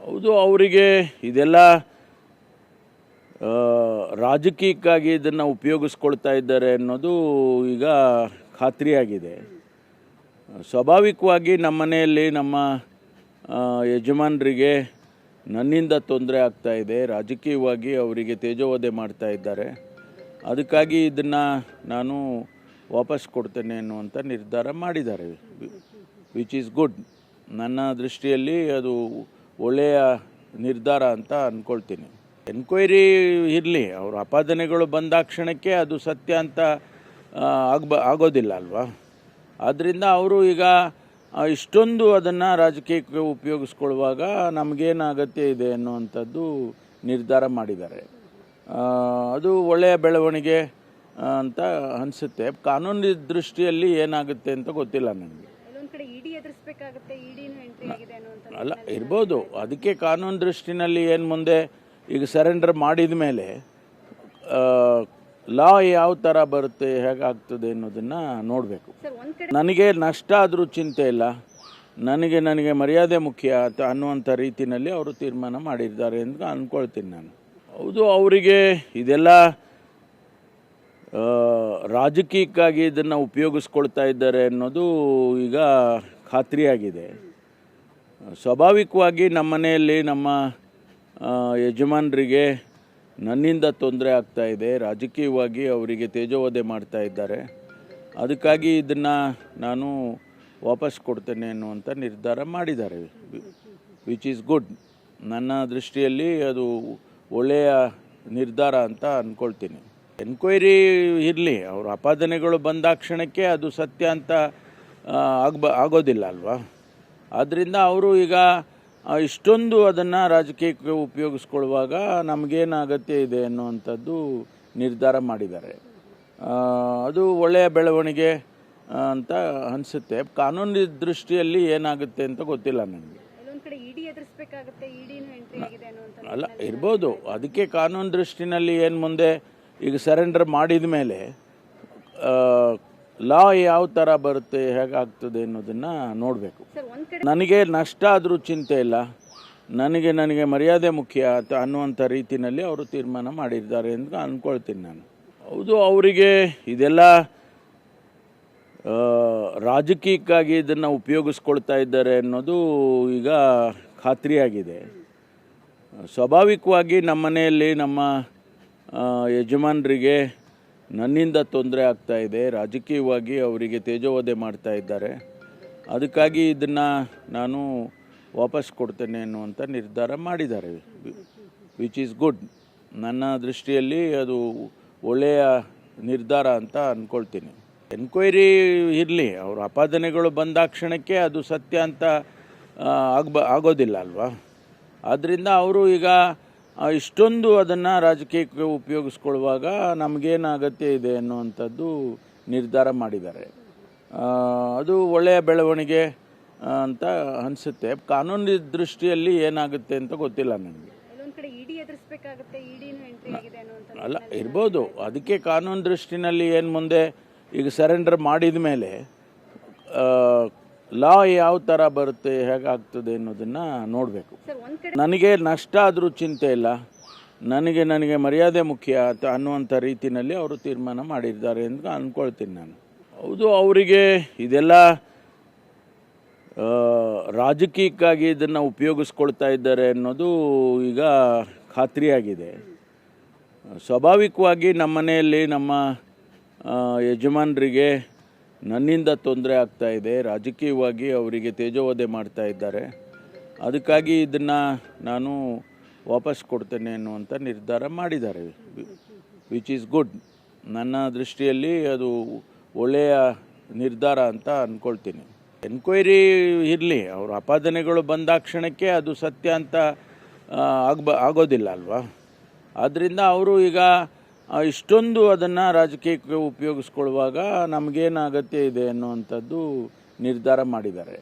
ಹೌದು, ಅವರಿಗೆ ಇದೆಲ್ಲ ರಾಜಕೀಯಕ್ಕಾಗಿ ಇದನ್ನು ಉಪಯೋಗಿಸ್ಕೊಳ್ತಾ ಇದ್ದಾರೆ ಅನ್ನೋದು ಈಗ ಖಾತ್ರಿಯಾಗಿದೆ. ಸ್ವಾಭಾವಿಕವಾಗಿ ನಮ್ಮ ಮನೆಯಲ್ಲಿ ನಮ್ಮ ಯಜಮಾನರಿಗೆ ನನ್ನಿಂದ ತೊಂದರೆ ಆಗ್ತಾ ಇದೆ. ರಾಜಕೀಯವಾಗಿ ಅವರಿಗೆ ತೇಜೋವಧೆ ಮಾಡ್ತಾ ಇದ್ದಾರೆ. ಅದಕ್ಕಾಗಿ ಇದನ್ನು ನಾನು ವಾಪಸ್ ಕೊಡ್ತೇನೆ ಅನ್ನುವಂಥ ನಿರ್ಧಾರ ಮಾಡಿದ್ದಾರೆ, ವಿಚ್ ಈಸ್ ಗುಡ್. ನನ್ನ ದೃಷ್ಟಿಯಲ್ಲಿ ಅದು ಒಳ್ಳೆಯ ನಿರ್ಧಾರ ಅಂತ ಅಂದ್ಕೊಳ್ತೀನಿ. ಎನ್ಕ್ವೈರಿ ಇರಲಿ, ಅವ್ರ ಆಪಾದನೆಗಳು ಬಂದಾಕ್ಷಣಕ್ಕೆ ಅದು ಸತ್ಯ ಅಂತ ಆಗೋದಿಲ್ಲ ಅಲ್ವಾ. ಆದ್ದರಿಂದ ಅವರು ಈಗ ಇಷ್ಟೊಂದು ಅದನ್ನು ರಾಜಕೀಯಕ್ಕೆ ಉಪಯೋಗಿಸ್ಕೊಳ್ಳುವಾಗ ನಮಗೇನು ಅಗತ್ಯ ಇದೆ ಅನ್ನುವಂಥದ್ದು ನಿರ್ಧಾರ ಮಾಡಿದ್ದಾರೆ. ಅದು ಒಳ್ಳೆಯ ಬೆಳವಣಿಗೆ ಅಂತ ಅನಿಸುತ್ತೆ. ಕಾನೂನು ದೃಷ್ಟಿಯಲ್ಲಿ ಏನಾಗುತ್ತೆ ಅಂತ ಗೊತ್ತಿಲ್ಲ ನನಗೆ. ಅಲ್ಲ, ಇರ್ಬೋದು. ಅದಕ್ಕೆ ಕಾನೂನು ದೃಷ್ಟಿನಲ್ಲಿ ಏನು ಮುಂದೆ ಈಗ ಸರೆಂಡರ್ ಮಾಡಿದ ಮೇಲೆ ಲಾ ಯಾವ ಥರ ಬರುತ್ತೆ, ಹೇಗಾಗ್ತದೆ ಅನ್ನೋದನ್ನು ನೋಡಬೇಕು. ನನಗೆ ನಷ್ಟ ಆದರೂ ಚಿಂತೆ ಇಲ್ಲ, ನನಗೆ ಮರ್ಯಾದೆ ಮುಖ್ಯ ಅನ್ನುವಂಥ ರೀತಿಯಲ್ಲಿ ಅವರು ತೀರ್ಮಾನ ಮಾಡಿದ್ದಾರೆ ಅಂತ ಅಂದ್ಕೊಳ್ತೀನಿ ನಾನು. ಹೌದು, ಅವರಿಗೆ ಇದೆಲ್ಲ ರಾಜಕೀಯಕ್ಕಾಗಿ ಇದನ್ನು ಉಪಯೋಗಿಸ್ಕೊಳ್ತಾ ಇದ್ದಾರೆ ಅನ್ನೋದು ಈಗ ಖಾತ್ರಿಯಾಗಿದೆ. ಸ್ವಾಭಾವಿಕವಾಗಿ ನಮ್ಮ ಮನೆಯಲ್ಲಿ ನಮ್ಮ ಯಜಮಾನರಿಗೆ ನನ್ನಿಂದ ತೊಂದರೆ ಆಗ್ತಾ ಇದೆ. ರಾಜಕೀಯವಾಗಿ ಅವರಿಗೆ ತೇಜೋವಧೆ ಮಾಡ್ತಾ ಇದ್ದಾರೆ. ಅದಕ್ಕಾಗಿ ಇದನ್ನು ನಾನು ವಾಪಸ್ ಕೊಡ್ತೇನೆ ಅನ್ನುವಂಥ ನಿರ್ಧಾರ ಮಾಡಿದ್ದಾರೆ, ವಿಚ್ ಈಸ್ ಗುಡ್. ನನ್ನ ದೃಷ್ಟಿಯಲ್ಲಿ ಅದು ಒಳ್ಳೆಯ ನಿರ್ಧಾರ ಅಂತ ಅಂದ್ಕೊಳ್ತೀನಿ. ಎನ್ಕ್ವೈರಿ ಇರಲಿ, ಅವ್ರ ಆಪಾದನೆಗಳು ಬಂದಾಕ್ಷಣಕ್ಕೆ ಅದು ಸತ್ಯ ಅಂತ ಆಗೋದಿಲ್ಲ ಅಲ್ವಾ. ಆದ್ದರಿಂದ ಅವರು ಈಗ ಇಷ್ಟೊಂದು ಅದನ್ನು ರಾಜಕೀಯಕ್ಕೆ ಉಪಯೋಗಿಸ್ಕೊಳ್ಳುವಾಗ ನಮಗೇನು ಅಗತ್ಯ ಇದೆ ಅನ್ನುವಂಥದ್ದು ನಿರ್ಧಾರ ಮಾಡಿದ್ದಾರೆ. ಅದು ಒಳ್ಳೆಯ ಬೆಳವಣಿಗೆ ಅಂತ ಅನಿಸುತ್ತೆ. ಕಾನೂನು ದೃಷ್ಟಿಯಲ್ಲಿ ಏನಾಗುತ್ತೆ ಅಂತ ಗೊತ್ತಿಲ್ಲ ನನಗೆ. ಅಲ್ಲ, ಇರ್ಬೋದು. ಅದಕ್ಕೆ ಕಾನೂನು ದೃಷ್ಟಿನಲ್ಲಿ ಏನು ಮುಂದೆ ಈಗ ಸರೆಂಡರ್ ಮಾಡಿದ ಮೇಲೆ ಲಾ ಯಾವ ಥರ ಬರುತ್ತೆ, ಹೇಗಾಗ್ತದೆ ಅನ್ನೋದನ್ನು ನೋಡಬೇಕು. ನನಗೆ ನಷ್ಟ ಆದರೂ ಚಿಂತೆ ಇಲ್ಲ, ನನಗೆ ಮರ್ಯಾದೆ ಮುಖ್ಯ ಅನ್ನುವಂಥ ರೀತಿಯಲ್ಲಿ ಅವರು ತೀರ್ಮಾನ ಮಾಡಿದ್ದಾರೆ ಅಂತ ಅಂದ್ಕೊಳ್ತೀನಿ ನಾನು. ಹೌದು, ಅವರಿಗೆ ಇದೆಲ್ಲ ರಾಜಕೀಯಕ್ಕಾಗಿ ಇದನ್ನು ಉಪಯೋಗಿಸ್ಕೊಳ್ತಾ ಇದ್ದಾರೆ ಅನ್ನೋದು ಈಗ ಖಾತ್ರಿಯಾಗಿದೆ. ಸ್ವಾಭಾವಿಕವಾಗಿ ನಮ್ಮ ಮನೆಯಲ್ಲಿ ನಮ್ಮ ಯಜಮಾನರಿಗೆ ನನ್ನಿಂದ ತೊಂದರೆ ಆಗ್ತಾ ಇದೆ. ರಾಜಕೀಯವಾಗಿ ಅವರಿಗೆ ತೇಜೋವಧೆ ಮಾಡ್ತಾ ಇದ್ದಾರೆ. ಅದಕ್ಕಾಗಿ ಇದನ್ನು ನಾನು ವಾಪಸ್ ಕೊಡ್ತೇನೆ ಅನ್ನುವಂಥ ನಿರ್ಧಾರ ಮಾಡಿದ್ದಾರೆ, ವಿಚ್ ಈಸ್ ಗುಡ್. ನನ್ನ ದೃಷ್ಟಿಯಲ್ಲಿ ಅದು ಒಳ್ಳೆಯ ನಿರ್ಧಾರ ಅಂತ ಅಂದ್ಕೊಳ್ತೀನಿ. ಎನ್ಕ್ವೈರಿ ಇರಲಿ, ಅವ್ರ ಆಪಾದನೆಗಳು ಬಂದಾಕ್ಷಣಕ್ಕೆ ಅದು ಸತ್ಯ ಅಂತ ಆಗೋದಿಲ್ಲ ಅಲ್ವಾ. ಆದ್ದರಿಂದ ಅವರು ಈಗ ಇಷ್ಟೊಂದು ಅದನ್ನು ರಾಜಕೀಯಕ್ಕೆ ಉಪಯೋಗಿಸ್ಕೊಳ್ಳುವಾಗ ನಮಗೇನು ಅಗತ್ಯ ಇದೆ ಅನ್ನುವಂಥದ್ದು ನಿರ್ಧಾರ ಮಾಡಿದ್ದಾರೆ. ಅದು ಒಳ್ಳೆಯ ಬೆಳವಣಿಗೆ ಅಂತ ಅನಿಸುತ್ತೆ. ಕಾನೂನು ದೃಷ್ಟಿಯಲ್ಲಿ ಏನಾಗುತ್ತೆ ಅಂತ ಗೊತ್ತಿಲ್ಲ ನನಗೆ. ಅಲ್ಲ, ಇರ್ಬೋದು. ಅದಕ್ಕೆ ಕಾನೂನು ದೃಷ್ಟಿನಲ್ಲಿ ಏನು ಮುಂದೆ ಈಗ ಸರೆಂಡರ್ ಮಾಡಿದ ಮೇಲೆ ಲಾ ಯಾವ ಥರ ಬರುತ್ತೆ, ಹೇಗಾಗ್ತದೆ ಅನ್ನೋದನ್ನು ನೋಡಬೇಕು. ನನಗೆ ನಷ್ಟ ಆದರೂ ಚಿಂತೆ ಇಲ್ಲ, ನನಗೆ ಮರ್ಯಾದೆ ಮುಖ್ಯ ಅನ್ನುವಂಥ ರೀತಿಯಲ್ಲಿ ಅವರು ತೀರ್ಮಾನ ಮಾಡಿದ್ದಾರೆ ಅಂತ ಅಂದ್ಕೊಳ್ತೀನಿ ನಾನು. ಹೌದು, ಅವರಿಗೆ ಇದೆಲ್ಲ ರಾಜಕೀಯಕ್ಕಾಗಿ ಇದನ್ನು ಉಪಯೋಗಿಸ್ಕೊಳ್ತಾ ಇದ್ದಾರೆ ಅನ್ನೋದು ಈಗ ಖಾತ್ರಿಯಾಗಿದೆ. ಸ್ವಾಭಾವಿಕವಾಗಿ ನಮ್ಮ ಮನೆಯಲ್ಲಿ ನಮ್ಮ ಯಜಮಾನರಿಗೆ ನನ್ನಿಂದ ತೊಂದರೆ ಆಗ್ತಾ ಇದೆ. ರಾಜಕೀಯವಾಗಿ ಅವರಿಗೆ ತೇಜೋವಧೆ ಮಾಡ್ತಾ ಇದ್ದಾರೆ. ಅದಕ್ಕಾಗಿ ಇದನ್ನು ನಾನು ವಾಪಸ್ ಕೊಡ್ತೇನೆ ಅನ್ನುವಂಥ ನಿರ್ಧಾರ ಮಾಡಿದ್ದಾರೆ, ವಿಚ್ ಈಸ್ ಗುಡ್. ನನ್ನ ದೃಷ್ಟಿಯಲ್ಲಿ ಅದು ಒಳ್ಳೆಯ ನಿರ್ಧಾರ ಅಂತ ಅಂದ್ಕೊಳ್ತೀನಿ. ಎನ್ಕ್ವೈರಿ ಇರಲಿ, ಅವ್ರ ಆಪಾದನೆಗಳು ಬಂದಾಕ್ಷಣಕ್ಕೆ ಅದು ಸತ್ಯ ಅಂತ ಆಗೋದಿಲ್ಲ ಅಲ್ವಾ. ಆದ್ದರಿಂದ ಅವರು ಈಗ ಇಷ್ಟೊಂದು ಅದನ್ನು ರಾಜಕೀಯಕ್ಕೆ ಉಪಯೋಗಿಸ್ಕೊಳ್ಳುವಾಗ ನಮಗೇನು ಅಗತ್ಯ ಇದೆ ಅನ್ನುವಂಥದ್ದು ನಿರ್ಧಾರ ಮಾಡಿದ್ದಾರೆ.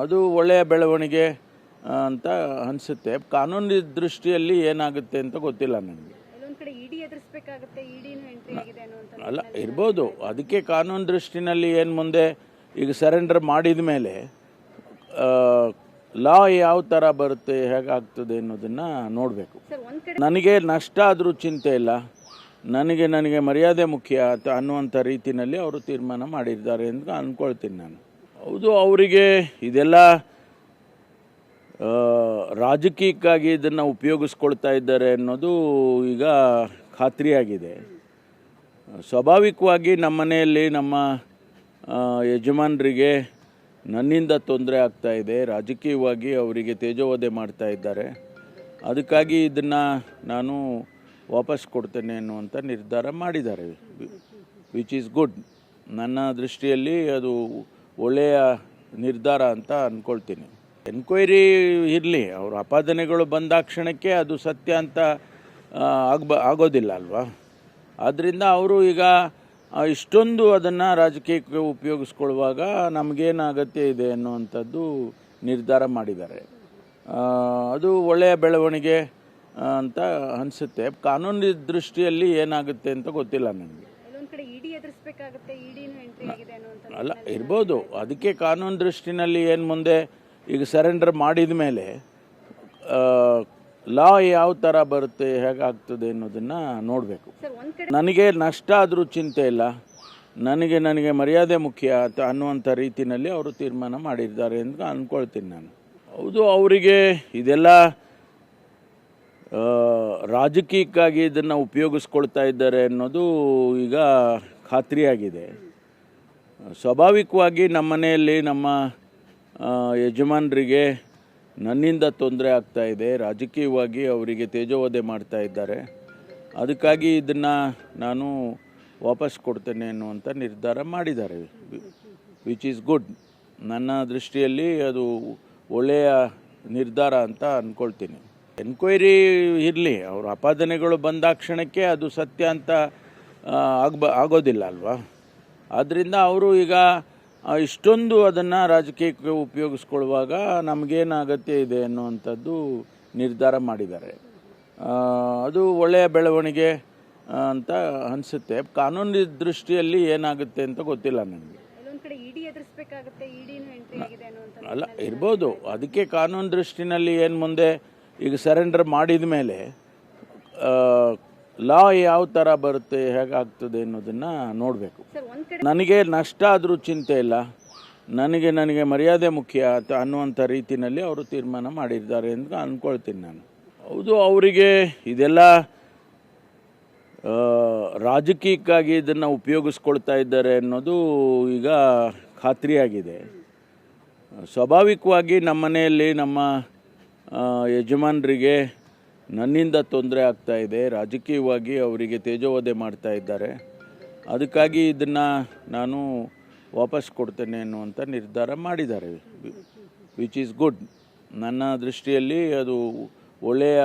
ಅದು ಒಳ್ಳೆಯ ಬೆಳವಣಿಗೆ ಅಂತ ಅನಿಸುತ್ತೆ. ಕಾನೂನು ದೃಷ್ಟಿಯಲ್ಲಿ ಏನಾಗುತ್ತೆ ಅಂತ ಗೊತ್ತಿಲ್ಲ ನನಗೆ. ಅಲ್ಲ, ಇರ್ಬೋದು. ಅದಕ್ಕೆ ಕಾನೂನು ದೃಷ್ಟಿನಲ್ಲಿ ಏನು ಮುಂದೆ ಈಗ ಸರೆಂಡರ್ ಮಾಡಿದ ಮೇಲೆ ಲಾ ಯಾವ ಥರ ಬರುತ್ತೆ ಹೇಗಾಗ್ತದೆ ಅನ್ನೋದನ್ನು ನೋಡಬೇಕು. ನನಗೆ ನಷ್ಟ ಆದರೂ ಚಿಂತೆ ಇಲ್ಲ, ನನಗೆ ಮರ್ಯಾದೆ ಮುಖ್ಯ ಅನ್ನುವಂಥ ರೀತಿಯಲ್ಲಿ ಅವರು ತೀರ್ಮಾನ ಮಾಡಿದ್ದಾರೆ ಅಂತ ಅಂದ್ಕೊಳ್ತೀನಿ ನಾನು. ಹೌದು, ಅವರಿಗೆ ಇದೆಲ್ಲ ರಾಜಕೀಯಕ್ಕಾಗಿ ಇದನ್ನು ಉಪಯೋಗಿಸ್ಕೊಳ್ತಾ ಇದ್ದಾರೆ ಅನ್ನೋದು ಈಗ ಖಾತ್ರಿಯಾಗಿದೆ. ಸ್ವಾಭಾವಿಕವಾಗಿ ನಮ್ಮ ಮನೆಯಲ್ಲಿ ನಮ್ಮ ಯಜಮಾನರಿಗೆ ನನ್ನಿಂದ ತೊಂದರೆ ಆಗ್ತಾ ಇದೆ, ರಾಜಕೀಯವಾಗಿ ಅವರಿಗೆ ತೇಜೋವಧೆ ಮಾಡ್ತಾ ಇದ್ದಾರೆ. ಅದಕ್ಕಾಗಿ ಇದನ್ನು ನಾನು ವಾಪಸ್ ಕೊಡ್ತೇನೆ ಅನ್ನುವಂಥ ನಿರ್ಧಾರ ಮಾಡಿದ್ದಾರೆ, ವಿಚ್ ಈಸ್ ಗುಡ್. ನನ್ನ ದೃಷ್ಟಿಯಲ್ಲಿ ಅದು ಒಳ್ಳೆಯ ನಿರ್ಧಾರ ಅಂತ ಅಂದ್ಕೊಳ್ತೀನಿ. ಎನ್ಕ್ವೈರಿ ಇರಲಿ, ಅವ್ರ ಆಪಾದನೆಗಳು ಬಂದಾಕ್ಷಣಕ್ಕೆ ಅದು ಸತ್ಯ ಅಂತ ಆಗೋದಿಲ್ಲ ಅಲ್ವಾ. ಆದ್ದರಿಂದ ಅವರು ಈಗ ಇಷ್ಟೊಂದು ಅದನ್ನು ರಾಜಕೀಯಕ್ಕೆ ಉಪಯೋಗಿಸ್ಕೊಳ್ಳುವಾಗ ನಮಗೇನು ಅಗತ್ಯ ಇದೆ ಅನ್ನುವಂಥದ್ದು ನಿರ್ಧಾರ ಮಾಡಿದ್ದಾರೆ. ಅದು ಒಳ್ಳೆಯ ಬೆಳವಣಿಗೆ ಅಂತ ಅನಿಸುತ್ತೆ. ಕಾನೂನು ದೃಷ್ಟಿಯಲ್ಲಿ ಏನಾಗುತ್ತೆ ಅಂತ ಗೊತ್ತಿಲ್ಲ ನನಗೆ. ಅಲ್ಲ, ಇರ್ಬೋದು. ಅದಕ್ಕೆ ಕಾನೂನು ದೃಷ್ಟಿನಲ್ಲಿ ಏನು ಮುಂದೆ ಈಗ ಸರೆಂಡರ್ ಮಾಡಿದ ಮೇಲೆ ಲಾ ಯಾವ ಥರ ಬರುತ್ತೆ ಹೇಗಾಗ್ತದೆ ಅನ್ನೋದನ್ನು ನೋಡಬೇಕು. ನನಗೆ ನಷ್ಟ ಆದರೂ ಚಿಂತೆ ಇಲ್ಲ, ನನಗೆ ಮರ್ಯಾದೆ ಮುಖ್ಯ ಅನ್ನುವಂಥ ರೀತಿಯಲ್ಲಿ ಅವರು ತೀರ್ಮಾನ ಮಾಡಿದ್ದಾರೆ ಅಂತ ಅಂದ್ಕೊಳ್ತೀನಿ ನಾನು. ಹೌದು, ಅವರಿಗೆ ಇದೆಲ್ಲ ರಾಜಕೀಯಕ್ಕಾಗಿ ಇದನ್ನು ಉಪಯೋಗಿಸ್ಕೊಳ್ತಾ ಇದ್ದಾರೆ ಅನ್ನೋದು ಈಗ ಖಾತ್ರಿಯಾಗಿದೆ. ಸ್ವಾಭಾವಿಕವಾಗಿ ನಮ್ಮ ಮನೆಯಲ್ಲಿ ನಮ್ಮ ಯಜಮಾನರಿಗೆ ನನ್ನಿಂದ ತೊಂದರೆ ಆಗ್ತಾ ಇದೆ, ರಾಜಕೀಯವಾಗಿ ಅವರಿಗೆ ತೇಜೋವಧೆ ಮಾಡ್ತಾ ಇದ್ದಾರೆ. ಅದಕ್ಕಾಗಿ ಇದನ್ನು ನಾನು ವಾಪಸ್ ಕೊಡ್ತೇನೆ ಅನ್ನುವಂಥ ನಿರ್ಧಾರ ಮಾಡಿದ್ದಾರೆ, ವಿಚ್ ಈಸ್ ಗುಡ್. ನನ್ನ ದೃಷ್ಟಿಯಲ್ಲಿ ಅದು ಒಳ್ಳೆಯ ನಿರ್ಧಾರ ಅಂತ ಅಂದ್ಕೊಳ್ತೀನಿ. ಎನ್ಕ್ವೈರಿ ಇರಲಿ, ಅವ್ರ ಆಪಾದನೆಗಳು ಬಂದಾಕ್ಷಣಕ್ಕೆ ಅದು ಸತ್ಯ ಅಂತ ಆಗೋದಿಲ್ಲ ಅಲ್ವಾ. ಆದ್ದರಿಂದ ಅವರು ಈಗ ಇಷ್ಟೊಂದು ಅದನ್ನು ರಾಜಕೀಯಕ್ಕೆ ಉಪಯೋಗಿಸ್ಕೊಳ್ಳುವಾಗ ನಮಗೇನು ಅಗತ್ಯ ಇದೆ ಅನ್ನುವಂಥದ್ದು ನಿರ್ಧಾರ ಮಾಡಿದ್ದಾರೆ. ಅದು ಒಳ್ಳೆಯ ಬೆಳವಣಿಗೆ ಅಂತ ಅನಿಸುತ್ತೆ. ಕಾನೂನು ದೃಷ್ಟಿಯಲ್ಲಿ ಏನಾಗುತ್ತೆ ಅಂತ ಗೊತ್ತಿಲ್ಲ ನನಗೆ. ಅಲ್ಲ, ಇರ್ಬೋದು. ಅದಕ್ಕೆ ಕಾನೂನು ದೃಷ್ಟಿನಲ್ಲಿ ಏನು ಮುಂದೆ ಈಗ ಸರೆಂಡರ್ ಮಾಡಿದ ಮೇಲೆ ಲಾ ಯಾವ ಥರ ಬರುತ್ತೆ ಹೇಗಾಗ್ತದೆ ಅನ್ನೋದನ್ನು ನೋಡಬೇಕು. ನನಗೆ ನಷ್ಟ ಆದರೂ ಚಿಂತೆ ಇಲ್ಲ, ನನಗೆ ಮರ್ಯಾದೆ ಮುಖ್ಯ ಅನ್ನುವಂಥ ರೀತಿಯಲ್ಲಿ ಅವರು ತೀರ್ಮಾನ ಮಾಡಿದ್ದಾರೆ ಅಂತ ಅಂದ್ಕೊಳ್ತೀನಿ ನಾನು. ಹೌದು, ಅವರಿಗೆ ಇದೆಲ್ಲ ರಾಜಕೀಯಕ್ಕಾಗಿ ಇದನ್ನು ಉಪಯೋಗಿಸ್ಕೊಳ್ತಾ ಇದ್ದಾರೆ ಅನ್ನೋದು ಈಗ ಖಾತ್ರಿಯಾಗಿದೆ. ಸ್ವಾಭಾವಿಕವಾಗಿ ನಮ್ಮ ಮನೆಯಲ್ಲಿ ನಮ್ಮ ಯಜಮಾನರಿಗೆ ನನ್ನಿಂದ ತೊಂದರೆ ಆಗ್ತಾ ಇದೆ, ರಾಜಕೀಯವಾಗಿ ಅವರಿಗೆ ತೇಜೋವಧೆ ಮಾಡ್ತಾ ಇದ್ದಾರೆ. ಅದಕ್ಕಾಗಿ ಇದನ್ನು ನಾನು ವಾಪಸ್ ಕೊಡ್ತೇನೆ ಅನ್ನುವಂಥ ನಿರ್ಧಾರ ಮಾಡಿದ್ದಾರೆ, ವಿಚ್ ಈಸ್ ಗುಡ್. ನನ್ನ ದೃಷ್ಟಿಯಲ್ಲಿ ಅದು ಒಳ್ಳೆಯ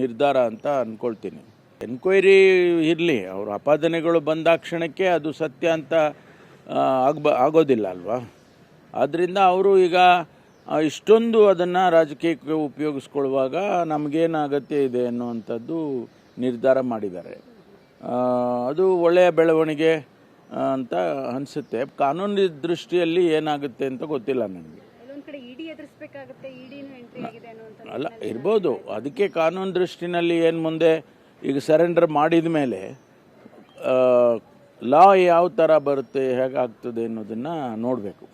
ನಿರ್ಧಾರ ಅಂತ ಅಂದ್ಕೊಳ್ತೀನಿ. ಎನ್ಕ್ವೈರಿ ಇರಲಿ, ಅವ್ರ ಆಪಾದನೆಗಳು ಬಂದಾಕ್ಷಣಕ್ಕೆ ಅದು ಸತ್ಯ ಅಂತ ಆಗೋದಿಲ್ಲ ಅಲ್ವಾ. ಆದ್ದರಿಂದ ಅವರು ಈಗ ಇಷ್ಟೊಂದು ಅದನ್ನು ರಾಜಕೀಯಕ್ಕೆ ಉಪಯೋಗಿಸ್ಕೊಳ್ಳುವಾಗ ನಮಗೇನು ಅಗತ್ಯ ಇದೆ ಅನ್ನುವಂಥದ್ದು ನಿರ್ಧಾರ ಮಾಡಿದ್ದಾರೆ. ಅದು ಒಳ್ಳೆಯ ಬೆಳವಣಿಗೆ ಅಂತ ಅನಿಸುತ್ತೆ. ಕಾನೂನು ದೃಷ್ಟಿಯಲ್ಲಿ ಏನಾಗುತ್ತೆ ಅಂತ ಗೊತ್ತಿಲ್ಲ ನನಗೆ. ಅಲ್ಲ, ಇರ್ಬೋದು. ಅದಕ್ಕೆ ಕಾನೂನು ದೃಷ್ಟಿನಲ್ಲಿ ಏನು ಮುಂದೆ ಈಗ ಸರೆಂಡರ್ ಮಾಡಿದ ಮೇಲೆ ಲಾ ಯಾವ ಥರ ಬರುತ್ತೆ ಹೇಗಾಗ್ತದೆ ಅನ್ನೋದನ್ನು ನೋಡಬೇಕು.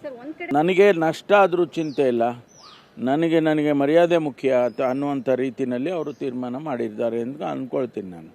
ನನಗೆ ನಷ್ಟ ಆದರೂ ಚಿಂತೆ ಇಲ್ಲ, ನನಗೆ ಮರ್ಯಾದೆ ಮುಖ್ಯ ಅನ್ನುವಂಥ ರೀತಿಯಲ್ಲಿ ಅವರು ತೀರ್ಮಾನ ಮಾಡಿದ್ದಾರೆ ಅಂತ ಅಂದ್ಕೊಳ್ತೀನಿ ನಾನು.